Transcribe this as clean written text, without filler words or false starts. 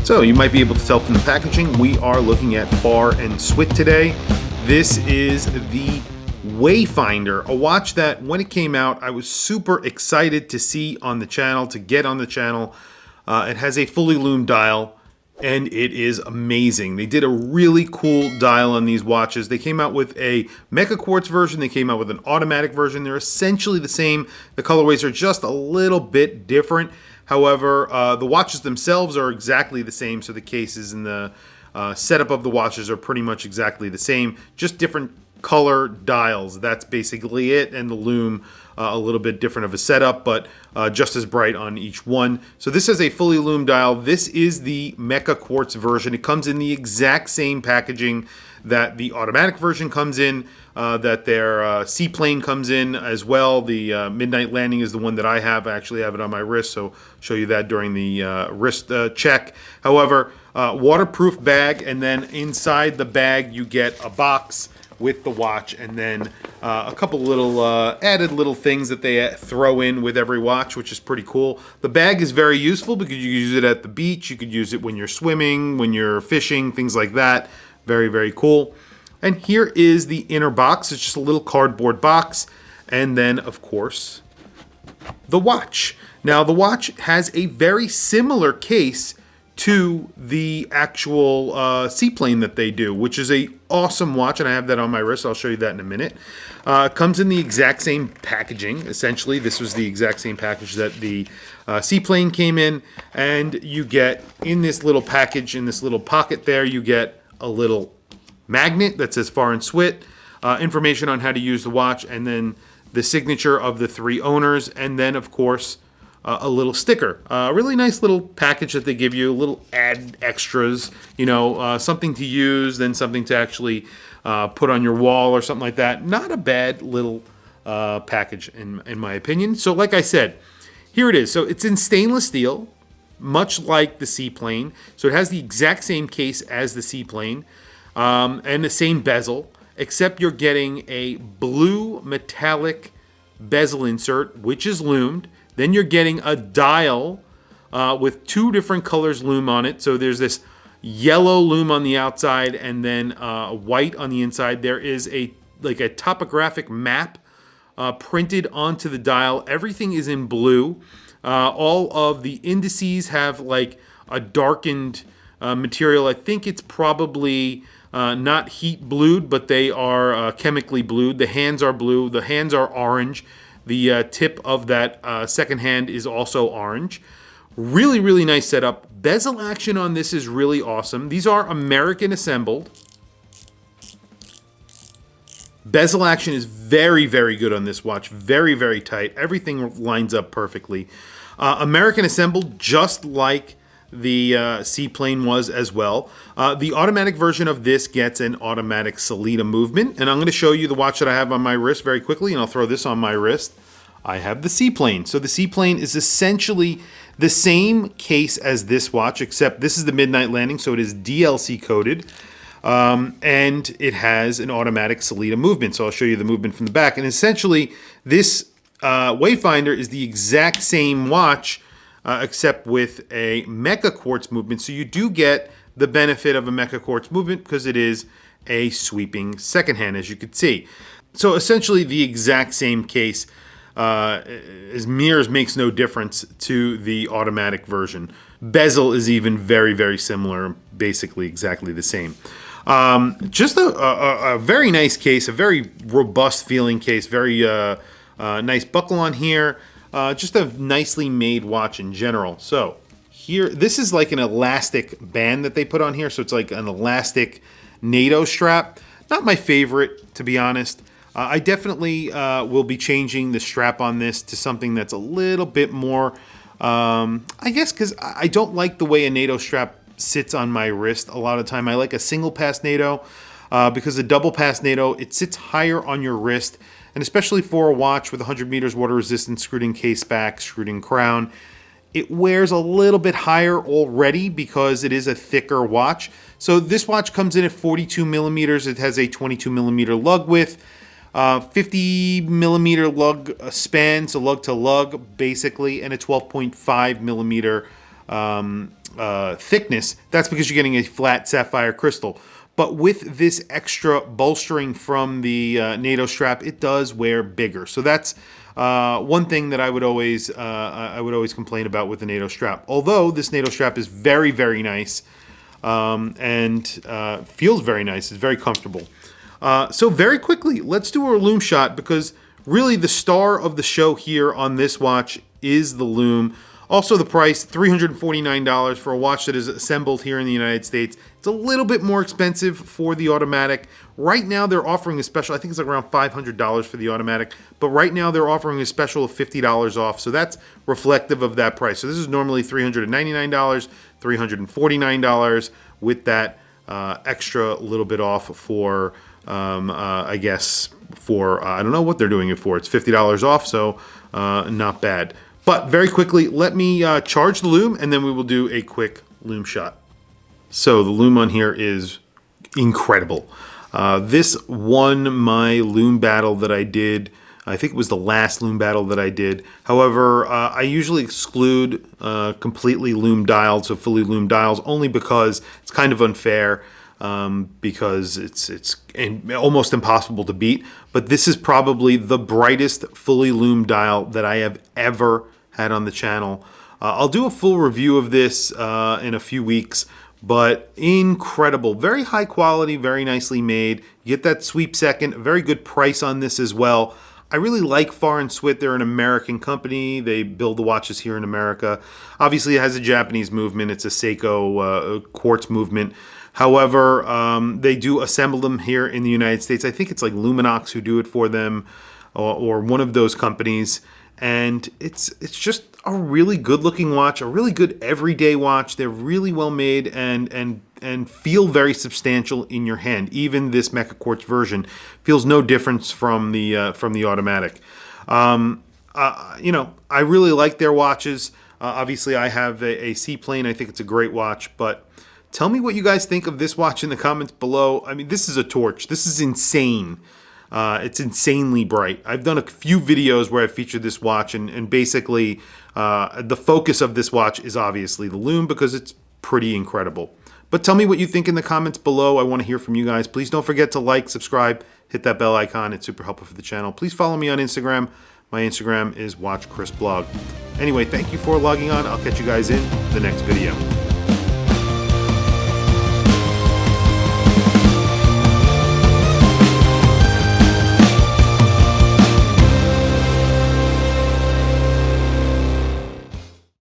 So you might be able to tell from the packaging, we are looking at Farr Swit today. This is the WayFinder, a watch that when it came out, I was super excited to see on the channel, to get on the channel. It has a fully loomed dial, and it is amazing. They did a really cool dial on these watches. They came out with a Meca-quartz version. They came out with an automatic version. They're essentially the same. The colorways are just a little bit different. However, the watches themselves are exactly the same, so the cases and the setup of the watches are pretty much exactly the same, just different color dials. That's basically it, and the lume a little bit different of a setup, but just as bright on each one. So this is a fully loomed dial. This is the Meca-quartz version. It comes in the exact same packaging that the automatic version comes in, that their Seaplane comes in as well. The Midnight Landing is the one that I have. I actually have it on my wrist, so I'll show you that during the wrist check. However, waterproof bag, and then inside the bag you get a box with the watch, and then a couple little added little things that they throw in with every watch, which is pretty cool. The bag is very useful because you use it at the beach, you could use it when you're swimming, when you're fishing, things like that. Very, very cool. And here is the inner box. It's just a little cardboard box, and then of course the watch. Now the watch has a very similar case to the actual Seaplane that they do, which is a awesome watch, and I have that on my wrist. I'll show you that in a minute. It comes in the exact same packaging. Essentially, this was the exact same package that the Seaplane came in, and you get in this little package, in this little pocket there, you get a little magnet that says Farr Swit, information on how to use the watch, and then the signature of the three owners, and then of course a little sticker. A really nice little package that they give you, little add extras, you know, something to use, then something to actually put on your wall or something like that. Not a bad little package in my opinion. So like I said, here it is. So it's in stainless steel, much like the Seaplane. So it has the exact same case as the Seaplane, and the same bezel, except you're getting a blue metallic bezel insert, which is loomed. Then you're getting a dial with two different colors lume on it. So there's this yellow lume on the outside, and then white on the inside. There is a topographic map printed onto the dial. Everything is in blue. All of the indices have like a darkened material. I think it's probably not heat blued, but they are chemically blued. The hands are blue. The hands are orange. The tip of that second hand is also orange. Really, really nice setup. Bezel action on this is really awesome. These are American assembled. Bezel action is very, very good on this watch. Very, very tight. Everything lines up perfectly. American assembled, just like the Seaplane was as well. The automatic version of this gets an automatic Salida movement, and I'm going to show you the watch that I have on my wrist very quickly, and I'll throw this on my wrist. I have the Seaplane. So the Seaplane is essentially the same case as this watch, except this is the Midnight Landing, so it is DLC coded. And it has an automatic Salida movement. So I'll show you the movement from the back. And essentially, this WayFinder is the exact same watch, except with a Meca-quartz movement. So you do get the benefit of a Meca-quartz movement because it is a sweeping second hand, as you can see. So essentially the exact same case. As mirrors makes no difference to the automatic version. Bezel is even very, very similar, basically exactly the same. Just a very nice case, a very robust feeling case, very nice buckle on here. Just a nicely made watch in general. So here, this is like an elastic band that they put on here. So it's like an elastic NATO strap. Not my favorite, to be honest. I definitely will be changing the strap on this to something that's a little bit more, I guess, because I don't like the way a NATO strap sits on my wrist a lot of the time. I like a single pass NATO because a double pass NATO, it sits higher on your wrist, and especially for a watch with 100 meters water resistant, screwed in case back, screwed in crown, it wears a little bit higher already because it is a thicker watch. So this watch comes in at 42 millimeters. It has a 22 millimeter lug width. 50 millimeter lug span, so lug to lug basically, and a 12.5 millimeter thickness, that's because you're getting a flat sapphire crystal. But with this extra bolstering from the NATO strap, it does wear bigger. So that's one thing that I would always complain about with the NATO strap. Although this NATO strap is very, very nice and feels very nice. It's very comfortable. So very quickly, let's do our Lume shot, because really the star of the show here on this watch is the Lume. Also the price, $349 for a watch that is assembled here in the United States. It's a little bit more expensive for the automatic. Right now they're offering a special, I think it's like around $500 for the automatic, but right now they're offering a special of $50 off, so that's reflective of that price. So this is normally $399, $349 with that extra little bit off for, I guess, for, I don't know what they're doing it for. It's $50 off, so not bad. But very quickly, let me charge the Lume, and then we will do a quick Lume shot. So the Lume on here is incredible. This won my Lume battle that I did. I think it was the last Lume battle that I did. However, I usually exclude completely Lume dialed, so fully Lume dials, only because it's kind of unfair. Because it's almost impossible to beat. But this is probably the brightest fully Lume dial that I have ever had on the channel. I'll do a full review of this in a few weeks, but incredible. Very high quality, very nicely made. You get that sweep second, a very good price on this as well. I really like Farr Swit. They're an American company. They build the watches here in America. Obviously, it has a Japanese movement. It's a Seiko quartz movement. However, they do assemble them here in the United States. I think it's like Luminox who do it for them, or one of those companies. And it's just a really good looking watch, a really good everyday watch. They're really well made and feel very substantial in your hand. Even this Meca-quartz version feels no difference from the automatic. You know, I really like their watches. Obviously, I have a Seaplane. I think it's a great watch, but tell me what you guys think of this watch in the comments below. I mean, this is a torch. This is insane. It's insanely bright. I've done a few videos where I featured this watch, and basically the focus of this watch is obviously the Lume because it's pretty incredible. But tell me what you think in the comments below. I want to hear from you guys. Please don't forget to like, subscribe, hit that bell icon. It's super helpful for the channel. Please follow me on Instagram. My Instagram is WatchChrisBlog. Anyway, thank you for logging on. I'll catch you guys in the next video.